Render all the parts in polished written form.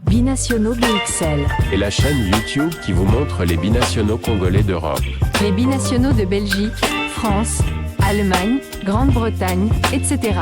Binationaux BXL. Et la chaîne YouTube qui vous montre les binationaux congolais d'Europe. Les binationaux de Belgique, France, Allemagne, Grande-Bretagne, etc.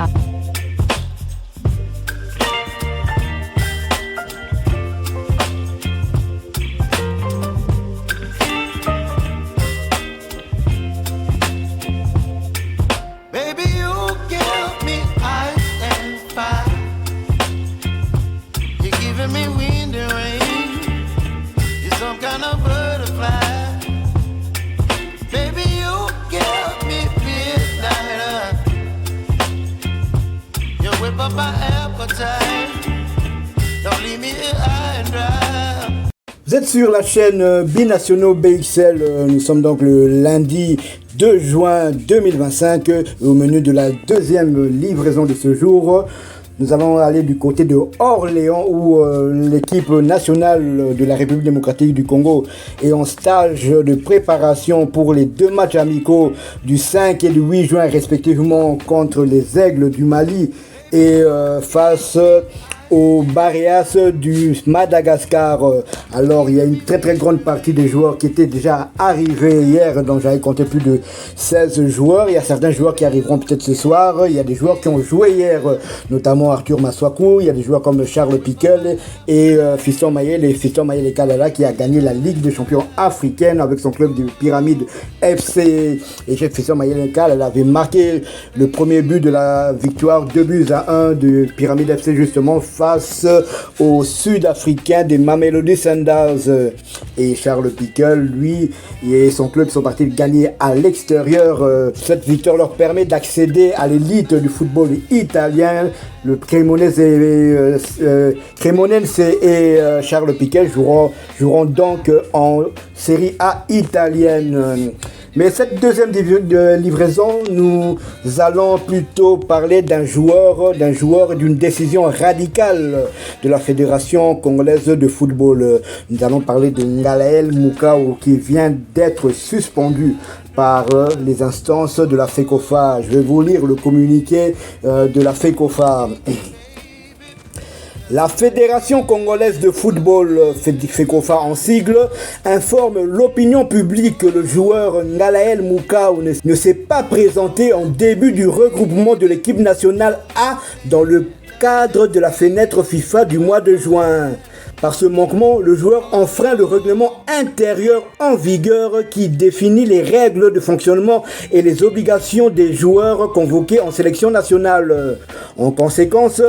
Vous êtes sur la chaîne Binationaux BXL, nous sommes donc le lundi 2 juin 2025, au menu de la deuxième livraison de ce jour. Nous allons aller du côté de Orléans où l'équipe nationale de la République démocratique du Congo est en stage de préparation pour les deux matchs amicaux du 5 et du 8 juin respectivement contre les Aigles du Mali et face aux Baréas du Madagascar. Alors il y a une très grande partie des joueurs qui étaient déjà arrivés hier, donc j'avais compté plus de 16 joueurs. Il y a certains joueurs qui arriveront peut-être ce soir. Il y a des joueurs qui ont joué hier, notamment Arthur Maswaku. Il y a des joueurs comme Charles Piquel et Fiston Mayele Kalala qui a gagné la Ligue des champions africaine avec son club de Pyramide FC. Et Fiston Mayele Kalala avait marqué le premier but de la victoire 2-1 de Pyramide FC justement face aux Sud-Africains des Mamelodi Sundowns. Et Charles Piquel, lui, et son club sont partis gagner à l'extérieur. Cette victoire leur permet d'accéder à l'élite du football italien. Le Cremonese et Charles Piquel joueront donc en Série A italienne. Mais cette deuxième livraison, nous allons plutôt parler d'un joueur et d'une décision radicale de la Fédération congolaise de football. Nous allons parler de Ngalael Moukao qui vient d'être suspendu par les instances de la FECOFA. Je vais vous lire le communiqué de la FECOFA. La Fédération congolaise de football, FECOFA en sigle, informe l'opinion publique que le joueur Ngalael Moukao ne s'est pas présenté en début du regroupement de l'équipe nationale A dans le cadre de la fenêtre FIFA du mois de juin. Par ce manquement, le joueur enfreint le règlement intérieur en vigueur qui définit les règles de fonctionnement et les obligations des joueurs convoqués en sélection nationale. En conséquence,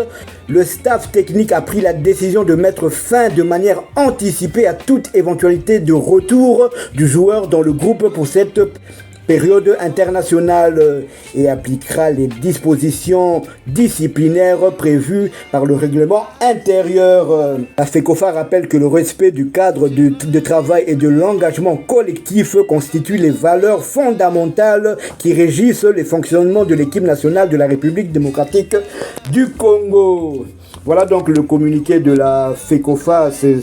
le staff technique a pris la décision de mettre fin de manière anticipée à toute éventualité de retour du joueur dans le groupe pour cette période internationale et appliquera les dispositions disciplinaires prévues par le règlement intérieur. La FECOFA rappelle que le respect du cadre de travail et de l'engagement collectif constituent les valeurs fondamentales qui régissent les fonctionnements de l'équipe nationale de la République démocratique du Congo. Voilà donc le communiqué de la FECOFA, c'est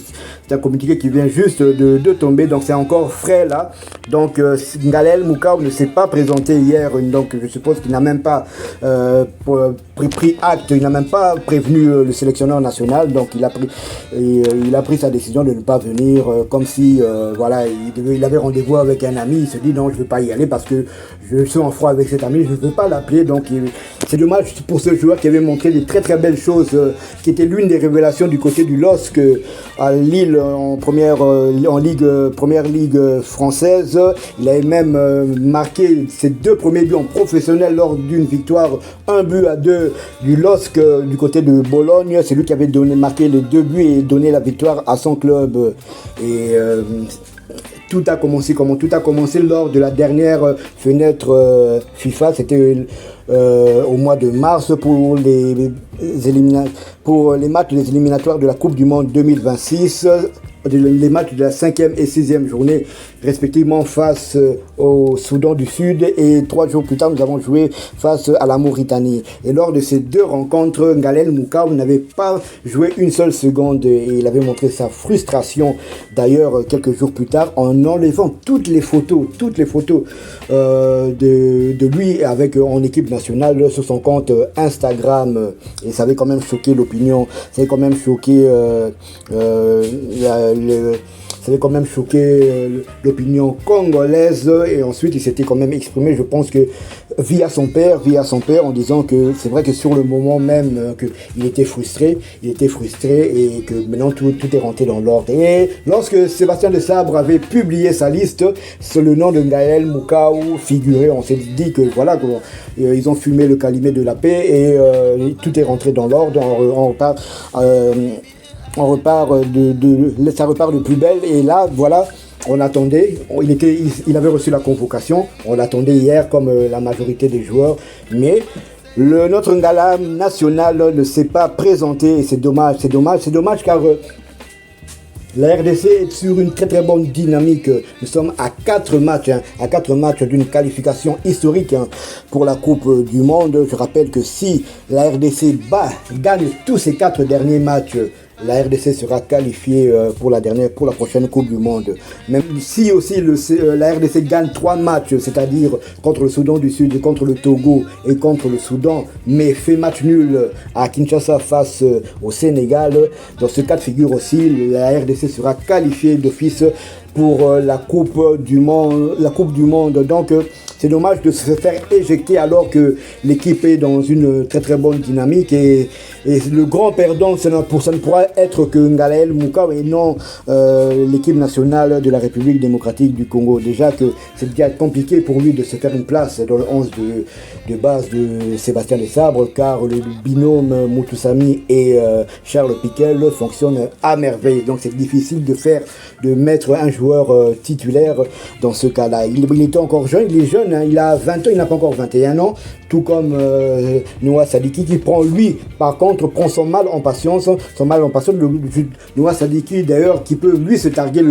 un communiqué qui vient juste de tomber, donc c'est encore frais là. Donc Ngalael Moukao ne s'est pas présenté hier, donc je suppose qu'il n'a même pas pris acte, il n'a même pas prévenu le sélectionneur national, donc il a pris sa décision de ne pas venir, comme si voilà, il avait rendez-vous avec un ami, il se dit non je ne vais pas y aller parce que je suis en froid avec cet ami, je ne veux pas l'appeler, donc c'est dommage pour ce joueur qui avait montré des très belles choses, qui était l'une des révélations du côté du LOSC à Lille en première ligue française. Il avait même marqué ses deux premiers buts en professionnel lors d'une victoire 1-2 du LOSC du côté de Bologne. C'est lui qui avait marqué les deux buts et donné la victoire à son club. Et tout a commencé lors de la dernière fenêtre FIFA. C'était au mois de mars pour les matchs des éliminatoires de la Coupe du Monde 2026. Les matchs de la 5e et 6e journée respectivement face au Soudan du Sud, et 3 jours plus tard nous avons joué face à la Mauritanie. Et lors de ces deux rencontres, Ngalael Moukao n'avait pas joué une seule seconde et il avait montré sa frustration d'ailleurs quelques jours plus tard en enlevant toutes les photos de lui en équipe nationale sur son compte Instagram, et ça avait quand même choqué l'opinion, ça avait quand même choqué ça avait quand même choqué l'opinion congolaise, et ensuite il s'était quand même exprimé, je pense que via son père, en disant que c'est vrai que sur le moment même qu'il était frustré, et que maintenant tout est rentré dans l'ordre. Et lorsque Sébastien Desabre avait publié sa liste, le nom de Ngaël Moukau figurait, on s'est dit que voilà, ils ont fumé le calumet de la paix, et tout est rentré dans l'ordre, ça repart de plus belle. Et là, voilà, on attendait, il avait reçu la convocation, on l'attendait hier comme la majorité des joueurs, mais notre Ngala national ne s'est pas présenté, et c'est dommage car la RDC est sur une très très bonne dynamique. Nous sommes à 4 matchs d'une qualification historique pour la Coupe du Monde. Je rappelle que si la RDC gagne tous ses 4 derniers matchs, la RDC sera qualifiée pour la prochaine Coupe du Monde. Même si aussi la RDC gagne 3 matchs, c'est-à-dire contre le Soudan du Sud, contre le Togo et contre le Soudan, mais fait match nul à Kinshasa face au Sénégal, dans ce cas de figure aussi, la RDC sera qualifiée d'office pour la Coupe du Monde. Donc c'est dommage de se faire éjecter alors que l'équipe est dans une très très bonne dynamique, et le grand perdant, ça ne pourra être que Ngaël Moukau et non l'équipe nationale de la République démocratique du Congo. Déjà que c'est déjà compliqué pour lui de se faire une place dans le 11 de base de Sébastien Desabre, car le binôme Moutoussamy et Charles Piquel fonctionne à merveille. Donc c'est difficile de mettre un joueur titulaire dans ce cas-là. Il était encore jeune, il est jeune, il a 20 ans, il n'a pas encore 21 ans, tout comme Noah Sadiki, qui par contre prend son mal en patience. Noah Sadiki d'ailleurs, qui peut lui se targuer,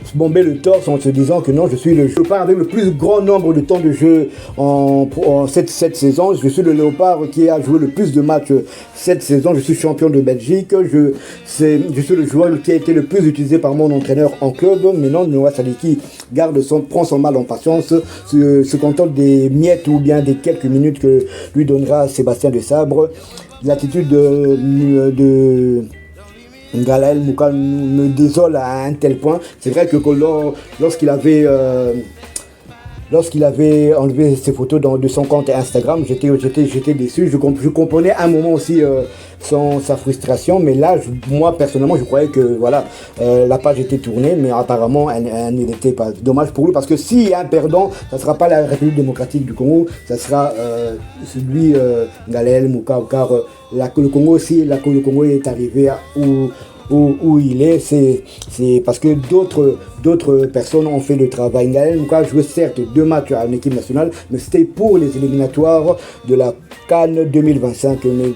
se bomber le torse en se disant que non, je suis le léopard avec le plus grand nombre de temps de jeu en cette saison. Je suis le léopard qui a joué le plus de matchs cette saison. Je suis champion de Belgique. Je suis le joueur qui a été le plus utilisé par mon entraîneur en club. Mais non, Noah Sadiki prend son mal en patience, se contente des miettes ou bien des quelques minutes que lui donnera Sébastien Desabre. L'attitude de Ngaël Moukau me désole à un tel point. C'est vrai que lorsqu'il avait enlevé ses photos de son compte Instagram, j'étais déçu. Je comprenais à un moment aussi sa frustration, mais là, moi personnellement, je croyais que voilà, la page était tournée, mais apparemment, elle n'était pas. Dommage pour lui, parce que s'il y a un perdant, ça ne sera pas la République démocratique du Congo, ça sera celui Ngaël Moukau, car le Congo est arrivé où il est, c'est parce que d'autres personnes ont fait le travail. Ngaël Moukau a joué certes 2 matchs à l'équipe nationale, mais c'était pour les éliminatoires de la CAN 2025. Mais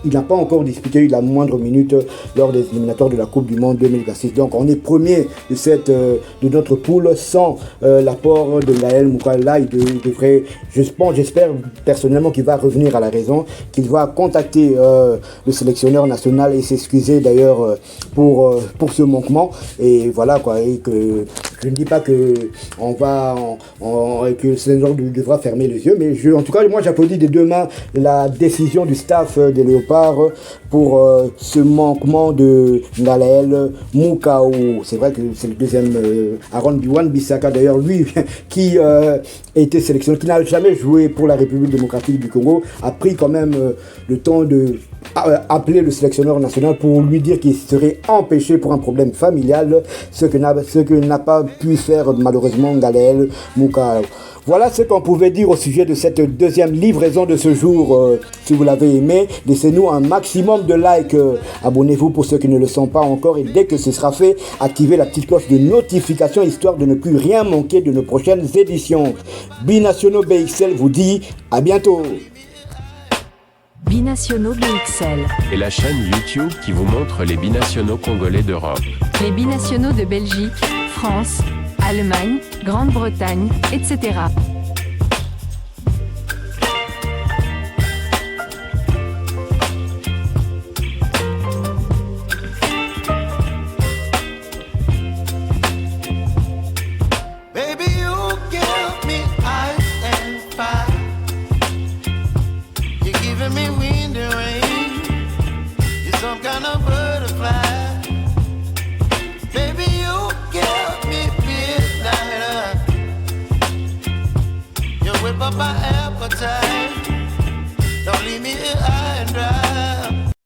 il n'a pas encore disputé la moindre minute lors des éliminatoires de la Coupe du Monde 2026. Donc on est premier de notre poule sans l'apport de Ngaël Moukau. Là, il devrait, j'espère personnellement qu'il va revenir à la raison, qu'il va contacter le sélectionneur national et s'excuser d'ailleurs pour ce manquement. Et voilà quoi, et que je ne dis pas que que le sélectionneur devra fermer les yeux, mais en tout cas moi j'applaudis des 2 mains la décision du staff des Léopards pour ce manquement de Ngaël Moukau. C'est vrai que c'est le deuxième, Aaron Wan-Bissaka d'ailleurs, lui qui a été sélectionné, qui n'a jamais joué pour la République démocratique du Congo, a pris quand même le temps de appeler le sélectionneur national pour lui dire qu'il serait empêché pour un problème familial, ce que n'a pas pu faire malheureusement Ngaël Moukau. Voilà ce qu'on pouvait dire au sujet de cette deuxième livraison de ce jour. Si vous l'avez aimé, laissez-nous un maximum de likes. Abonnez-vous pour ceux qui ne le sont pas encore, et dès que ce sera fait, activez la petite cloche de notification histoire de ne plus rien manquer de nos prochaines éditions. Binationaux BXL vous dit à bientôt. Binationaux BXL. Et la chaîne YouTube qui vous montre les binationaux congolais d'Europe. Les binationaux de Belgique, France, Allemagne, Grande-Bretagne, etc. Baby, you give me ice and fire. up my appetite. Don't leave me here high and dry.